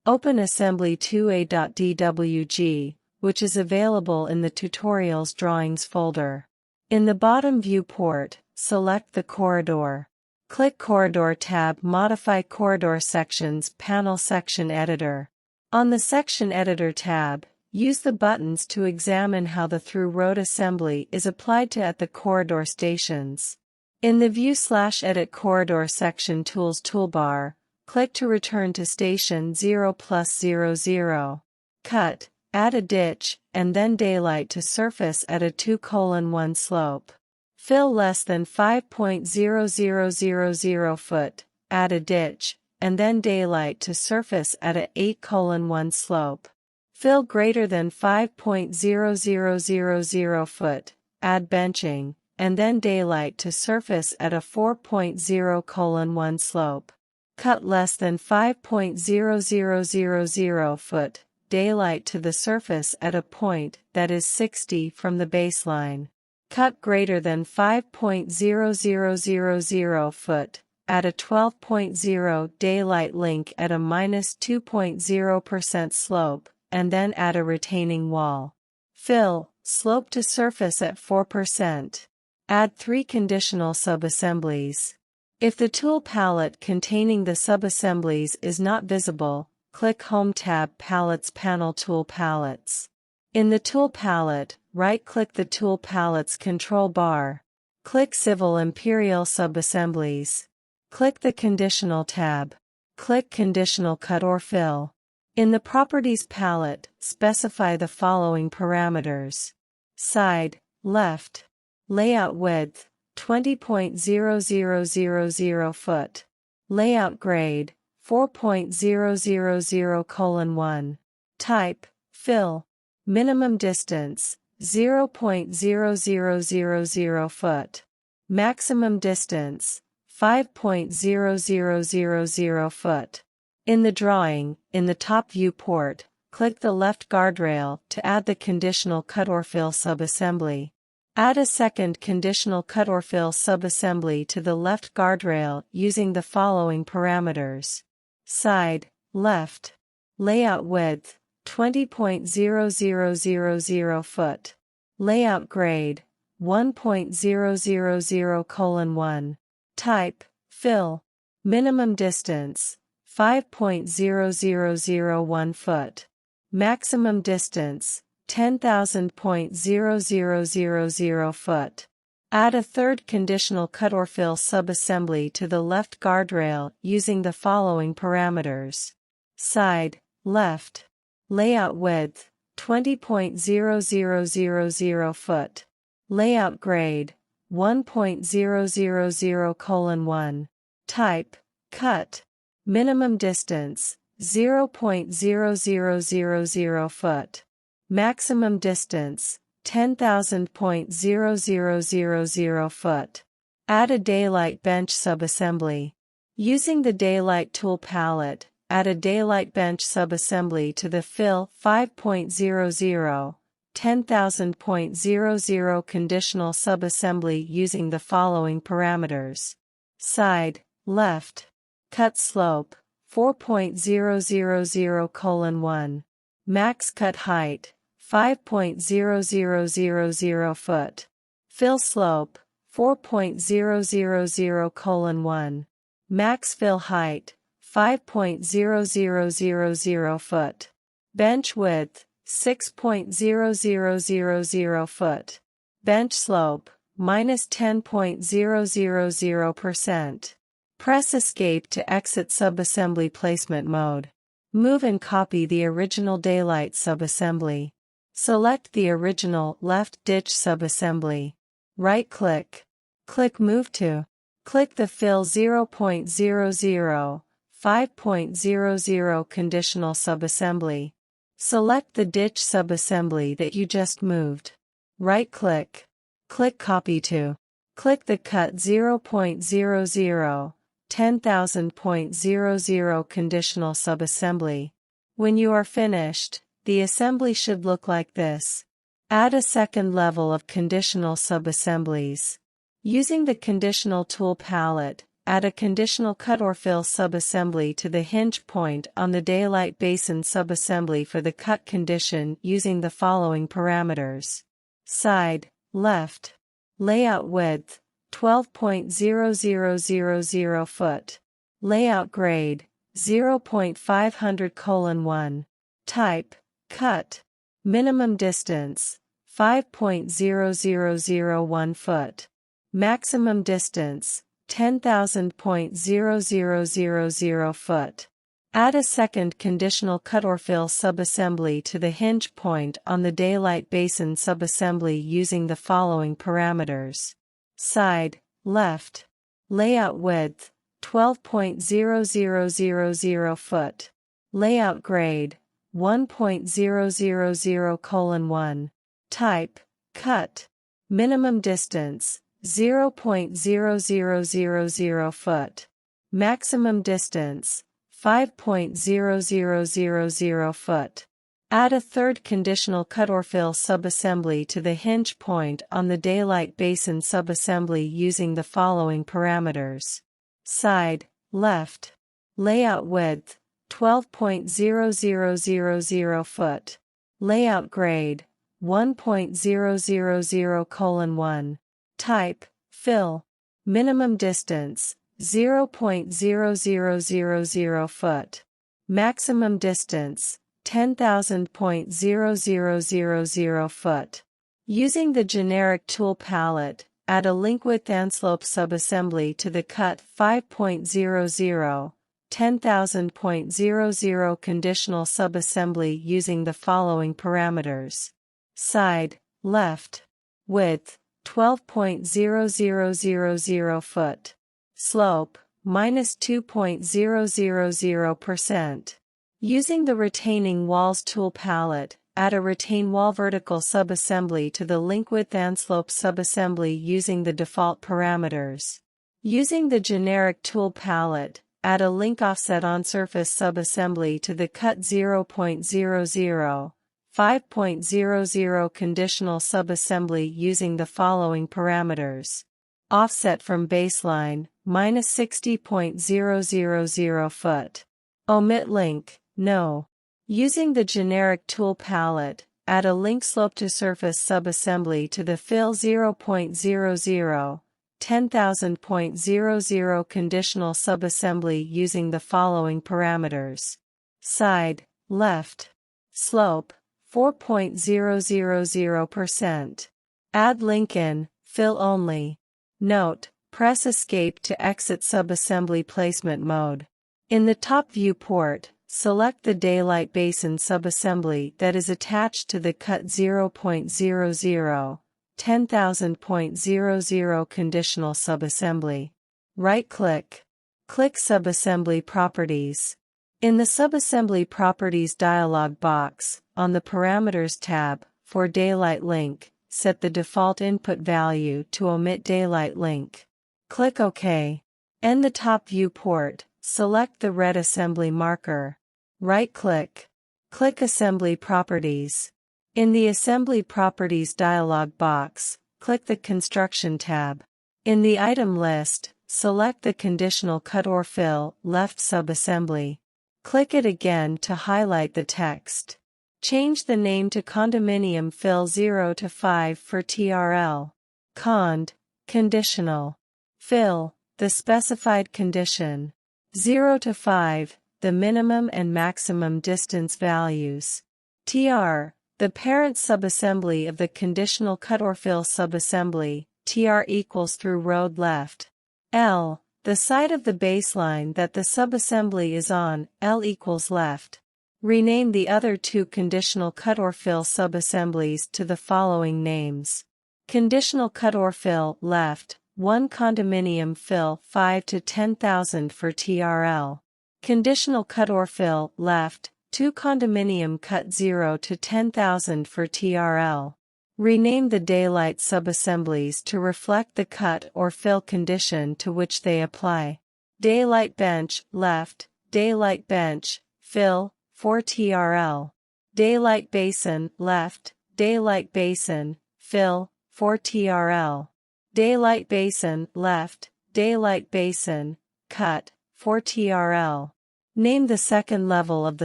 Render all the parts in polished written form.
Open assembly2a.dwg, which is available in the Tutorials Drawings folder. In the bottom viewport, select the corridor. Click Corridor tab. Modify Corridor Sections panel. Section Editor. On the Section Editor tab, use the buttons to examine how the through road assembly is applied to at the corridor stations. In the View/Edit Corridor Section Tools toolbar, click to return to Station 0+00. Cut, add a ditch, and then daylight to surface at a 2:1 slope. Fill less than 5.0000 foot, add a ditch, and then daylight to surface at a 8:1 slope. Fill greater than 5.0000 foot, add benching, and then daylight to surface at a 4.0:1 slope. Cut less than 5.0000 foot, daylight to the surface at a point that is 60 from the baseline. Cut greater than 5.0000 foot, add a 12.0 daylight link at a -2.0% slope, and then add a retaining wall. Fill, slope to surface at 4%. Add 3 conditional subassemblies. If the tool palette containing the subassemblies is not visible, click Home tab. Palettes panel. Tool palettes. In the tool palette, right-click the tool palette's control bar. Click Civil Imperial Subassemblies. Click the Conditional tab. Click Conditional Cut or Fill. In the Properties palette, specify the following parameters. Side, left. Layout width, 20.0000 foot. Layout grade, 4.000:1. Type, fill. Minimum distance, 0.0000 foot. Maximum distance, 5.0000 foot. In the drawing, in the top viewport, click the left guardrail to add the conditional cut or fill subassembly. Add a second conditional cut or fill subassembly to the left guardrail using the following parameters. Side, left. Layout width, 20.0000 foot. Layout grade, 1.000:1. Type, fill. Minimum distance, 5.0001 foot. Maximum distance, 10,000.0000 foot. Add a third conditional cut or fill subassembly to the left guardrail using the following parameters. Side, left. Layout width, 20.0000 foot. Layout grade, 1.000:1. Type, cut. Minimum distance, 0.0000 foot. Maximum distance, 10,000.0000 foot. Add a daylight bench subassembly. Using the daylight tool palette, add a daylight bench subassembly to the fill 5.00, 10,000.00 conditional subassembly using the following parameters. Side, left. Cut slope, 4.000:1. Max cut height, 5.0000 foot. Fill slope, 4.000:1. Max fill height, 5.0000 foot. Bench width, 6.0000 foot. Bench slope, -10.000%. Press Escape to exit subassembly placement mode. Move and copy the original daylight subassembly. Select the original left ditch subassembly. Right-click. Click Move to. Click the Fill 0.00, 5.00 conditional subassembly. Select the ditch subassembly that you just moved. Right-click. Click Copy to. Click the Cut 0.00, 10,000.00 conditional subassembly. When you are finished, the assembly should look like this. Add a second level of conditional subassemblies. Using the Conditional Tool palette, add a conditional cut or fill subassembly to the hinge point on the daylight basin subassembly for the cut condition using the following parameters. Side, left. Layout width, 12.0000 foot. Layout grade, 0.500:1. Type, cut. Minimum distance, 5.0001 foot. Maximum distance, 10,000.0000 foot. Add a second conditional cut or fill subassembly to the hinge point on the daylight basin subassembly using the following parameters. Side, left. Layout width, 12.0000 foot. Layout grade, 1.000:1. Type, cut. Minimum distance, 0.0000 foot. Maximum distance, 5.0000 foot. Add a third conditional cut or fill subassembly to the hinge point on the daylight basin subassembly using the following parameters. Side, left. Layout width, 12.0000 foot. Layout grade, 1.000:1. Type, fill. Minimum distance, 0.0000 foot. Maximum distance, 10,000.0000 foot. Using the generic tool palette, add a link width and slope subassembly to the cut 5.00, 10,000.00 conditional subassembly using the following parameters. Side, left. Width, 12.0000 foot. Slope, -2.000%. Using the retaining walls tool palette, add a retain wall vertical subassembly to the link width and slope subassembly using the default parameters. Using the generic tool palette, add a link offset on surface subassembly to the cut 0.00, 5.00 conditional subassembly using the following parameters. Offset from baseline, -60.000 foot. Omit link, no. Using the generic tool palette, add a link slope to surface subassembly to the fill 0.00, 10,000.00 conditional subassembly using the following parameters. Side, left. Slope, 4.000%. Add link in, fill only. Note, press Escape to exit subassembly placement mode. In the top viewport, select the daylight basin subassembly that is attached to the cut 0.00, 10,000.00 conditional subassembly. Right-click. Click Subassembly Properties. In the Subassembly Properties dialog box, on the Parameters tab, for Daylight Link, set the default input value to omit daylight link. Click OK. In the top viewport, select the red assembly marker. Right-click. Click Assembly Properties. In the Assembly Properties dialog box, click the Construction tab. In the item list, select the conditional cut or fill left subassembly. Click it again to highlight the text. Change the name to Condominium Fill 0 to 5 for TRL. Cond. Conditional. Fill, the specified condition. 0 to 5, the minimum and maximum distance values. TR, the parent subassembly of the conditional cut or fill subassembly, TR equals through road left. L, the side of the baseline that the subassembly is on, L equals left. Rename the other two conditional cut or fill subassemblies to the following names. Conditional cut or fill left, 1 condominium fill 5 to 10,000 for TRL. Conditional cut or fill left, 2 condominium cut 0 to 10,000 for TRL. Rename the daylight subassemblies to reflect the cut or fill condition to which they apply. Daylight bench left, daylight bench, fill, for TRL. Daylight basin left, daylight basin, fill, for TRL. Daylight basin left, Daylight Basin, cut, 4 TRL. Name the second level of the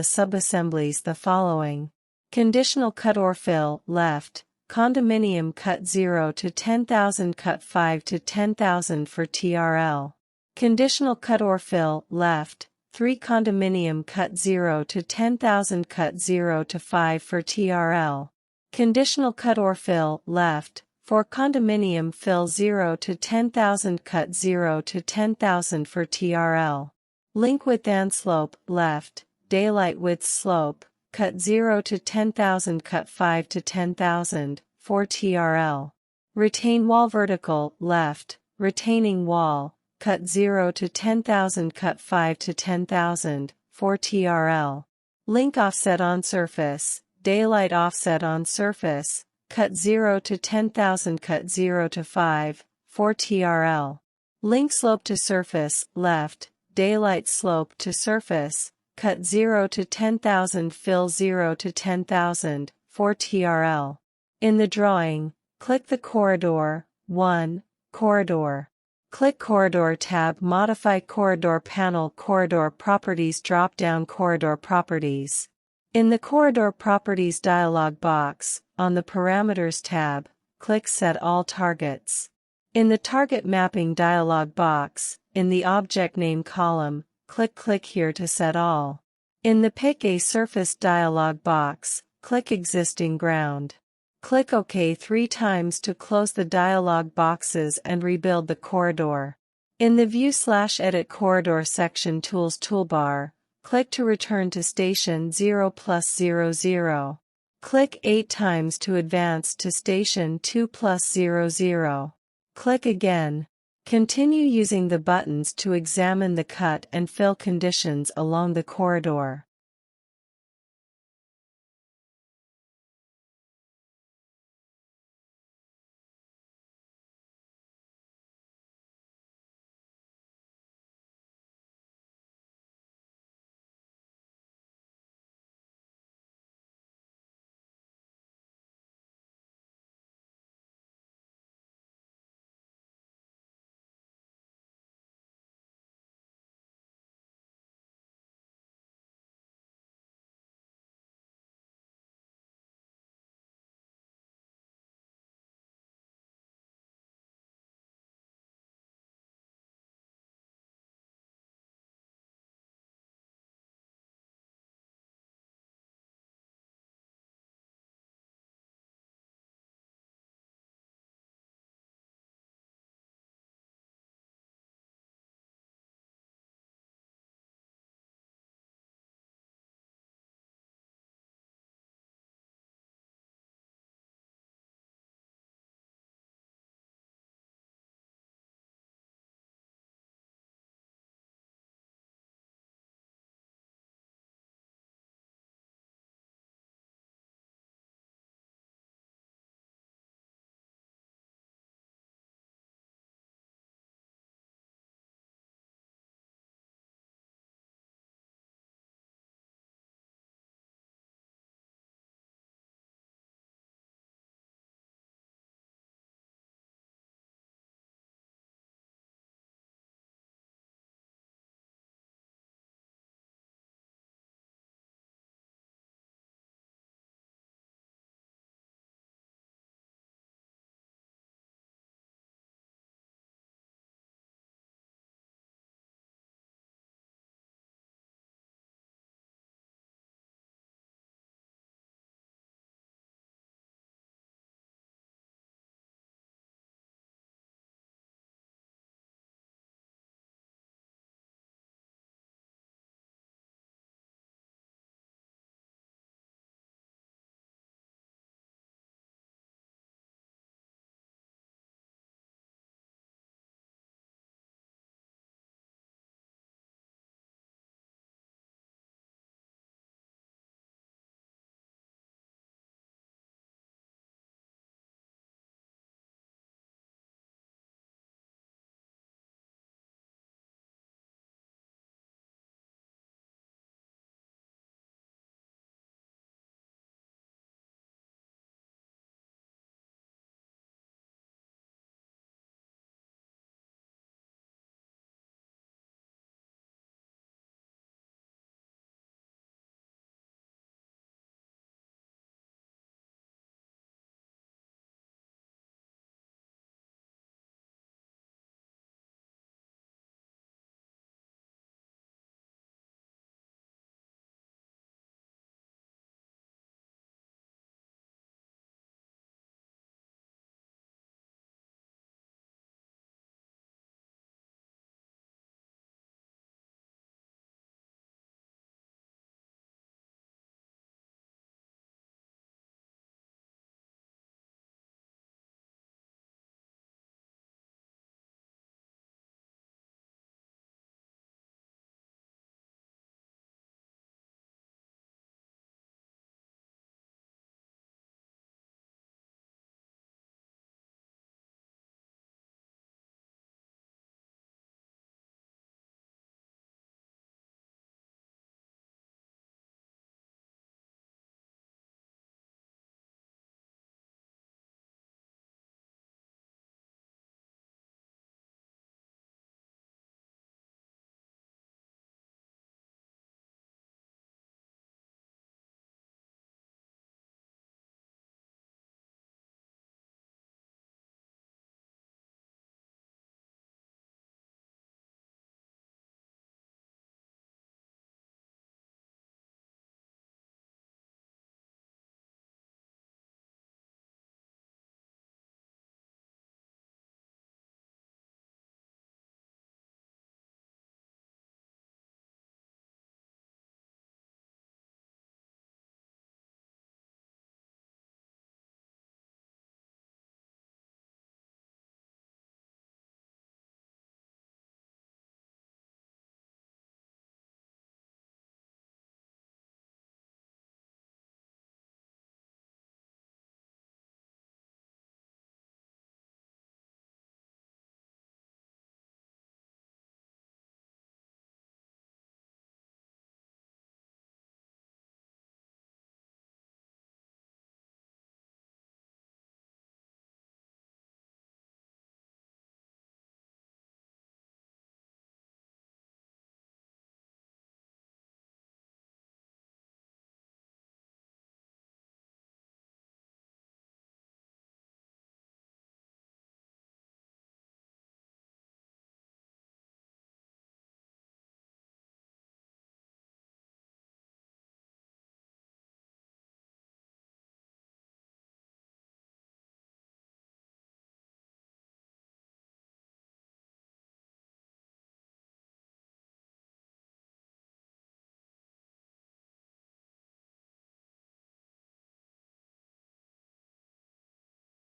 subassemblies the following. Conditional cut or fill, left, condominium cut 0 to 10,000 cut 5 to 10,000 for TRL. Conditional cut or fill, left, 3 condominium cut 0 to 10,000 cut 0 to 5 for TRL. Conditional cut or fill, left, 4 condominium fill 0 to 10,000 cut 0 to 10,000 for TRL. Link width and slope, left, daylight width slope, cut 0 to 10,000 cut 5 to 10,000, for TRL. Retain wall vertical, left, retaining wall, cut 0 to 10,000 cut 5 to 10,000, for TRL. Link offset on surface, daylight offset on surface, cut 0 to 10,000 cut 0 to 5, for TRL. Link slope to surface, left, daylight slope to surface, cut 0 to 10,000 fill 0 to 10,000, for TRL. In the drawing, click the corridor, 1, corridor. Click Corridor tab, modify corridor panel, corridor properties drop-down, corridor properties. In the corridor properties dialog box, on the parameters tab, click Set all targets. In the target mapping dialog box, in the object name column, click here to set all. In the Pick a Surface dialog box, click Existing Ground. Click OK 3 times to close the dialog boxes and rebuild the corridor. In the View/Edit Corridor section Tools toolbar, click to return to Station 0+00. Click 8 times to advance to Station 2+00. Click again. Continue using the buttons to examine the cut and fill conditions along the corridor.